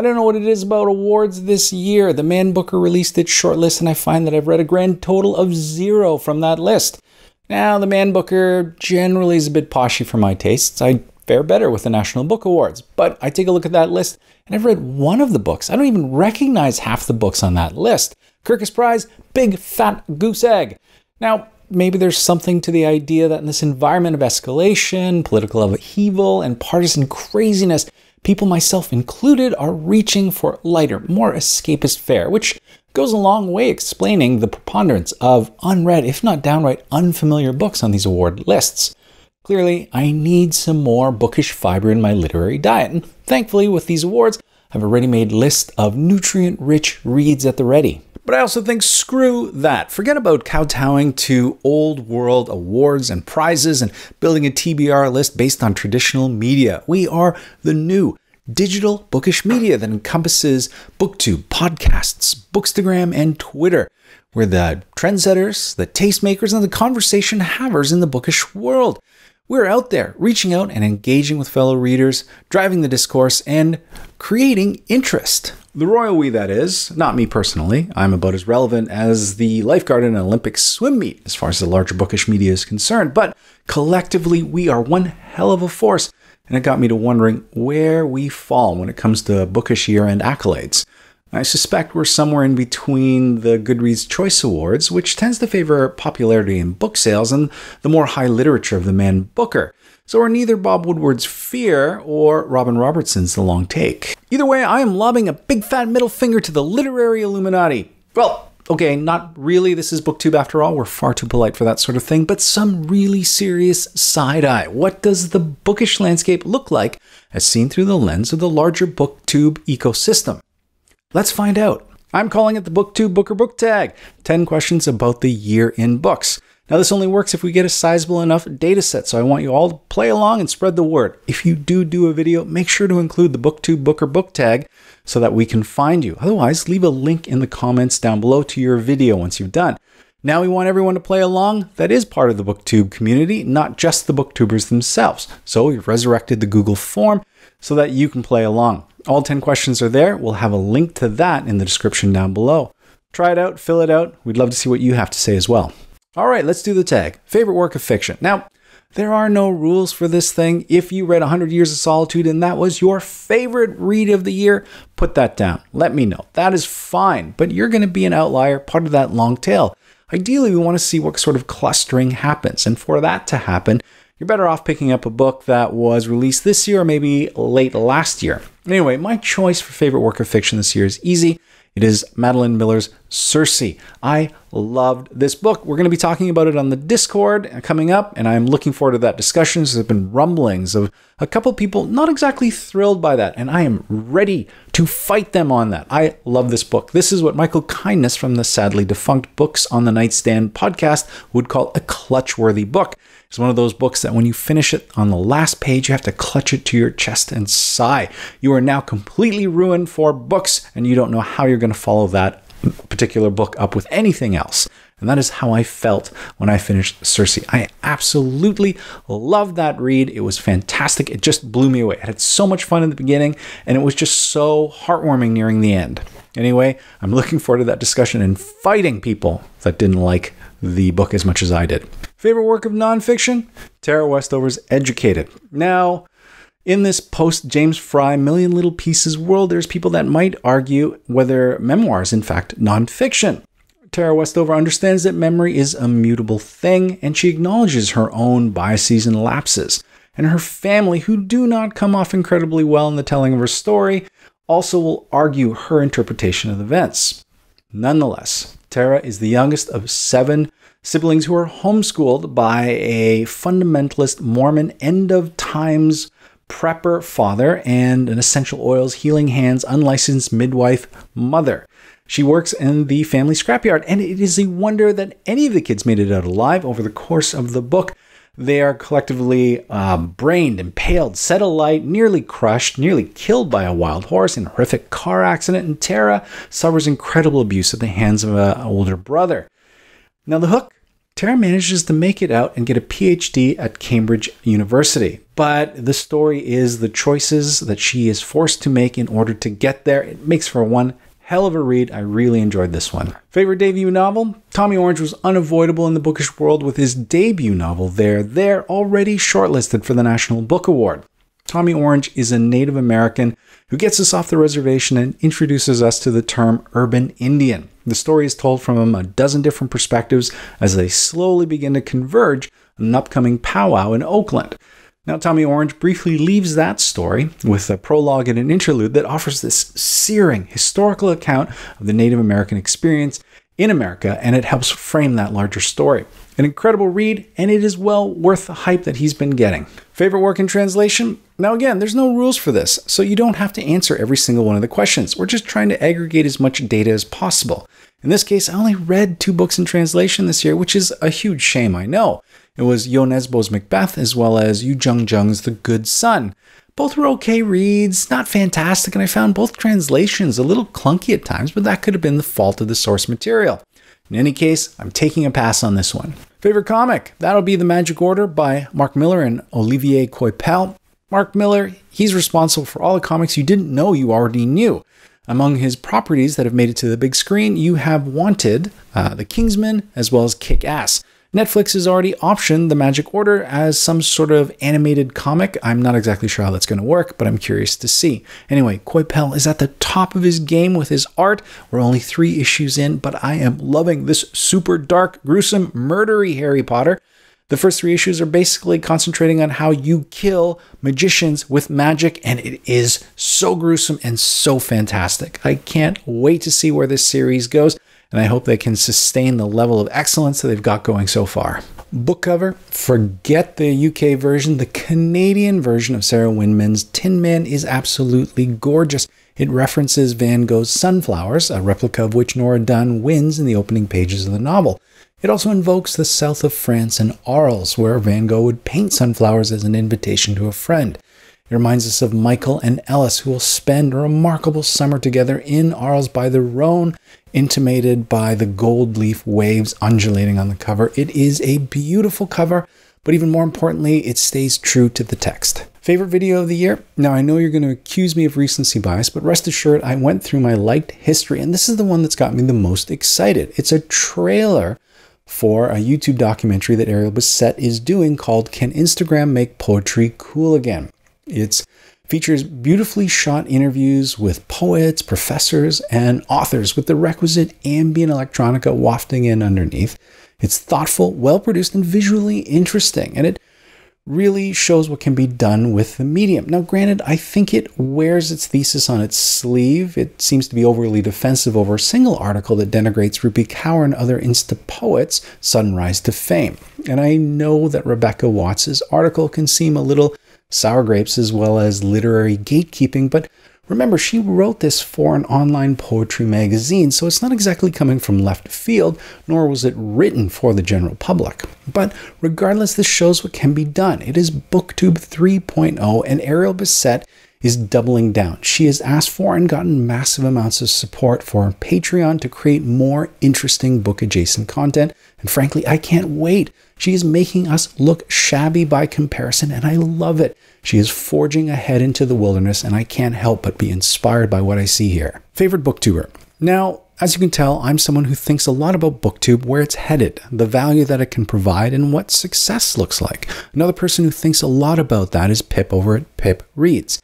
I don't know what it is about awards this year. The Man Booker released its shortlist, and I find that I've read a grand total of 0 from that list. Now, the Man Booker generally is a bit poshy for my tastes. I fare better with the National Book Awards, but I take a look at that list, and I've read one of the books. I don't even recognize half the books on that list. Kirkus Prize, Big Fat Goose Egg. Now, maybe there's something to the idea that in this environment of escalation, political upheaval, and partisan craziness, people, myself included, are reaching for lighter, more escapist fare, which goes a long way explaining the preponderance of unread, if not downright unfamiliar books on these award lists. Clearly, I need some more bookish fiber in my literary diet, and thankfully with these awards, I have a ready-made list of nutrient-rich reads at the ready. But I also think screw that. Forget about kowtowing to old world awards and prizes and building a TBR list based on traditional media. We are the new digital bookish media that encompasses Booktube, podcasts, Bookstagram, and Twitter. We're the trendsetters, the tastemakers, and the conversation havers in the bookish world. We're out there reaching out and engaging with fellow readers, driving the discourse, and creating interest. The royal we, that is. Not me personally. I'm about as relevant as the lifeguard in an Olympic swim meet as far as the larger bookish media is concerned. But collectively, we are one hell of a force. And it got me to wondering where we fall when it comes to bookish year-end accolades. I suspect we're somewhere in between the Goodreads Choice Awards, which tends to favor popularity in book sales, and the more high literature of the Man Booker. So we're neither Bob Woodward's Fear or Robin Robertson's The Long Take. Either way, I am lobbing a big fat middle finger to the literary Illuminati. Well, okay, not really. This is Booktube after all. We're far too polite for that sort of thing, but some really serious side-eye. What does the bookish landscape look like as seen through the lens of the larger Booktube ecosystem? Let's find out. I'm calling it the BooktubeBooker Book Tag. 10 questions about the year in books. Now, this only works if we get a sizable enough data set, so I want you all to play along and spread the word. If you do a video, make sure to include the BooktubeBooker Book Tag so that we can find you. Otherwise, leave a link in the comments down below to your video once you've done. Now we want everyone to play along that is part of the Booktube community, not just the Booktubers themselves. So we've resurrected the Google form so that you can play along. All 10 questions are there. We'll have a link to that in the description down below. Try it out, fill it out. We'd love to see what you have to say as well. All right, let's do the tag. Favorite work of fiction. Now, there are no rules for this thing. If you read 100 Years of Solitude and that was your favorite read of the year, put that down. Let me know. That is fine, but you're going to be an outlier, part of that long tail. Ideally, we want to see what sort of clustering happens. And for that to happen, you're better off picking up a book that was released this year or maybe late last year. Anyway, my choice for favorite work of fiction this year is easy. It is Madeline Miller's Circe. I loved this book. We're going to be talking about it on the Discord coming up, and I'm looking forward to that discussion. There's been rumblings of a couple people not exactly thrilled by that, and I am ready to fight them on that. I love this book. This is what Michael Kindness from the sadly defunct Books on the Nightstand podcast would call a clutch-worthy book. It's one of those books that when you finish it on the last page, you have to clutch it to your chest and sigh. You are now completely ruined for books, and you don't know how you're going to follow that particular book up with anything else. And that is how I felt when I finished Circe. I absolutely loved that read. It was fantastic. It just blew me away. I had so much fun in the beginning, and it was just so heartwarming nearing the end. Anyway, I'm looking forward to that discussion and fighting people that didn't like the book as much as I did. Favorite work of nonfiction? Tara Westover's Educated. Now, in this post-James Fry Million Little Pieces world, there's people that might argue whether memoir is in fact nonfiction. Tara Westover understands that memory is a mutable thing, and she acknowledges her own biases and lapses. And her family, who do not come off incredibly well in the telling of her story, also will argue her interpretation of events. Nonetheless, Tara is the youngest of 7 siblings who are homeschooled by a fundamentalist Mormon end-of-times prepper father and an essential oils healing hands unlicensed midwife mother. She works in the family scrapyard, and it is a wonder that any of the kids made it out alive over the course of the book. They are collectively brained, impaled, set alight, nearly crushed, nearly killed by a wild horse in a horrific car accident, and Tara suffers incredible abuse at the hands of an older brother. Now the hook? Tara manages to make it out and get a PhD at Cambridge University. But the story is the choices that she is forced to make in order to get there. It makes for one hell of a read. I really enjoyed this one. Favorite debut novel? Tommy Orange was unavoidable in the bookish world with his debut novel, There, already shortlisted for the National Book Award. Tommy Orange is a Native American who gets us off the reservation and introduces us to the term urban Indian. The story is told from a dozen different perspectives as they slowly begin to converge on an upcoming powwow in Oakland. Now, Tommy Orange briefly leaves that story with a prologue and an interlude that offers this searing historical account of the Native American experience in America, and it helps frame that larger story. An incredible read, and it is well worth the hype that he's been getting. Favorite work in translation? Now again, there's no rules for this, so you don't have to answer every single one of the questions. We're just trying to aggregate as much data as possible. In this case, I only read 2 books in translation this year, which is a huge shame, I know. It was Yo Nesbo's Macbeth as well as Yu Jung-jung's The Good Son. Both were okay reads, not fantastic, and I found both translations a little clunky at times, but that could have been the fault of the source material. In any case, I'm taking a pass on this one. Favorite comic? That'll be The Magic Order by Mark Millar and Olivier Coipel. Mark Millar, he's responsible for all the comics you didn't know you already knew. Among his properties that have made it to the big screen, you have Wanted, The Kingsman, as well as Kick-Ass. Netflix has already optioned The Magic Order as some sort of animated comic. I'm not exactly sure how that's going to work, but I'm curious to see. Anyway, Coipel is at the top of his game with his art. We're only 3 issues in, but I am loving this super dark, gruesome, murdery Harry Potter. The first 3 issues are basically concentrating on how you kill magicians with magic, and it is so gruesome and so fantastic. I can't wait to see where this series goes, and I hope they can sustain the level of excellence that they've got going so far. Book cover, forget the UK version. The Canadian version of Sarah Winman's Tin Man is absolutely gorgeous. It references Van Gogh's Sunflowers, a replica of which Nora Dunn wins in the opening pages of the novel. It also invokes the south of France and Arles, where Van Gogh would paint sunflowers as an invitation to a friend. It reminds us of Michael and Ellis, who will spend a remarkable summer together in Arles by the Rhone, intimated by the gold leaf waves undulating on the cover. It is a beautiful cover, but even more importantly, it stays true to the text. Favorite video of the year? Now, I know you're going to accuse me of recency bias, but rest assured, I went through my liked history, and this is the one that's got me the most excited. It's a trailer for a YouTube documentary that Ariel Bissett is doing called Can Instagram Make Poetry Cool Again? It features beautifully shot interviews with poets, professors, and authors with the requisite ambient electronica wafting in underneath. It's thoughtful, well-produced, and visually interesting, and it really shows what can be done with the medium. Now, granted, I think it wears its thesis on its sleeve. It seems to be overly defensive over a single article that denigrates Rupi Kaur and other Insta poets' sudden rise to fame. And I know that Rebecca Watts' article can seem a little sour grapes as well as literary gatekeeping, but remember, she wrote this for an online poetry magazine, so it's not exactly coming from left field, nor was it written for the general public. But regardless, this shows what can be done. It is Booktube 3.0, and Ariel Bissett is doubling down. She has asked for and gotten massive amounts of support for Patreon to create more interesting book-adjacent content, and frankly, I can't wait. She is making us look shabby by comparison, and I love it. She is forging ahead into the wilderness, and I can't help but be inspired by what I see here. Favorite Booktuber? Now, as you can tell, I'm someone who thinks a lot about Booktube, where it's headed, the value that it can provide, and what success looks like. Another person who thinks a lot about that is Pip over at Pip Reads.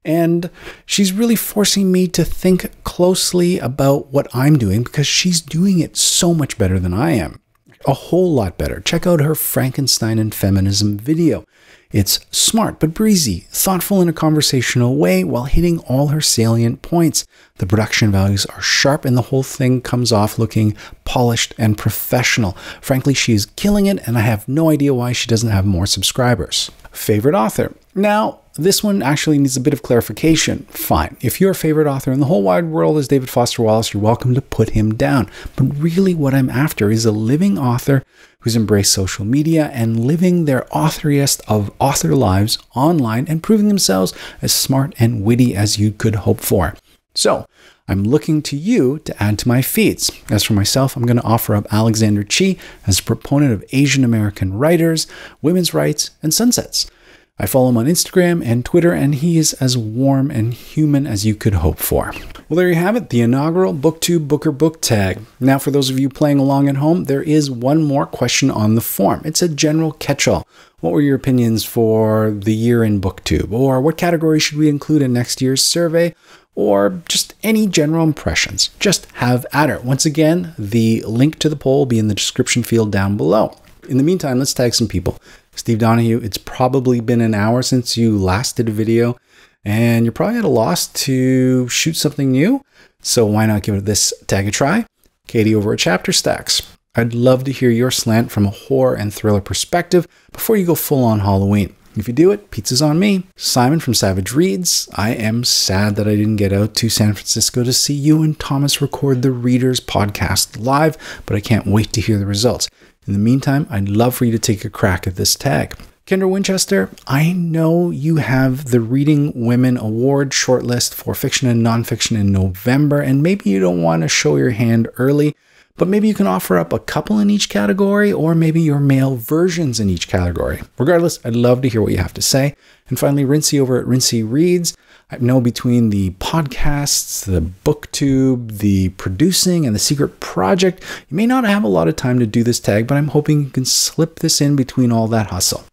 And she's really forcing me to think closely about what I'm doing because she's doing it so much better than I am. A whole lot better. Check out her Frankenstein and Feminism video. It's smart but breezy, thoughtful in a conversational way while hitting all her salient points. The production values are sharp and the whole thing comes off looking polished and professional. Frankly, she is killing it, and I have no idea why she doesn't have more subscribers. Favorite author? Now, this one actually needs a bit of clarification. Fine. If your favorite author in the whole wide world is David Foster Wallace, you're welcome to put him down. But really what I'm after is a living author who's embraced social media and living their authoriest of author lives online and proving themselves as smart and witty as you could hope for. So I'm looking to you to add to my feeds. As for myself, I'm going to offer up Alexander Chi as a proponent of Asian American writers, women's rights, and sunsets. I follow him on Instagram and Twitter, and he is as warm and human as you could hope for. Well, there you have it, the inaugural BooktubeBooker Book Tag. Now, for those of you playing along at home, there is one more question on the form. It's a general catch-all. What were your opinions for the year in Booktube? Or what category should we include in next year's survey? Or just any general impressions. Just have at it. Once again, the link to the poll will be in the description field down below. In the meantime, let's tag some people. Steve Donahue, it's probably been an hour since you last did a video, and you're probably at a loss to shoot something new. So why not give this tag a try? Katie over at Chapter Stacks. I'd love to hear your slant from a horror and thriller perspective before you go full on Halloween. If you do it, pizza's on me. Simon from Savage Reads. I am sad that I didn't get out to San Francisco to see you and Thomas record the Readers podcast live, but I can't wait to hear the results. In the meantime, I'd love for you to take a crack at this tag. Kendra Winchester, I know you have the Reading Women Award shortlist for fiction and nonfiction in November, and maybe you don't want to show your hand early, but maybe you can offer up a couple in each category, or maybe your male versions in each category. Regardless, I'd love to hear what you have to say. And finally, Rincey over at Rincey Reads. I know between the podcasts, the Booktube, the producing, and the secret project, you may not have a lot of time to do this tag, but I'm hoping you can slip this in between all that hustle.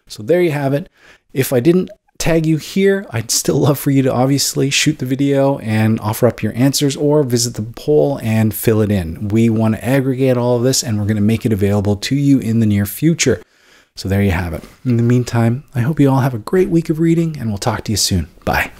So there you have it. If I didn't tag you here, I'd still love for you to obviously shoot the video and offer up your answers, or visit the poll and fill it in. We want to aggregate all of this, and we're going to make it available to you in the near future. So there you have it. In the meantime, I hope you all have a great week of reading, and we'll talk to you soon. Bye.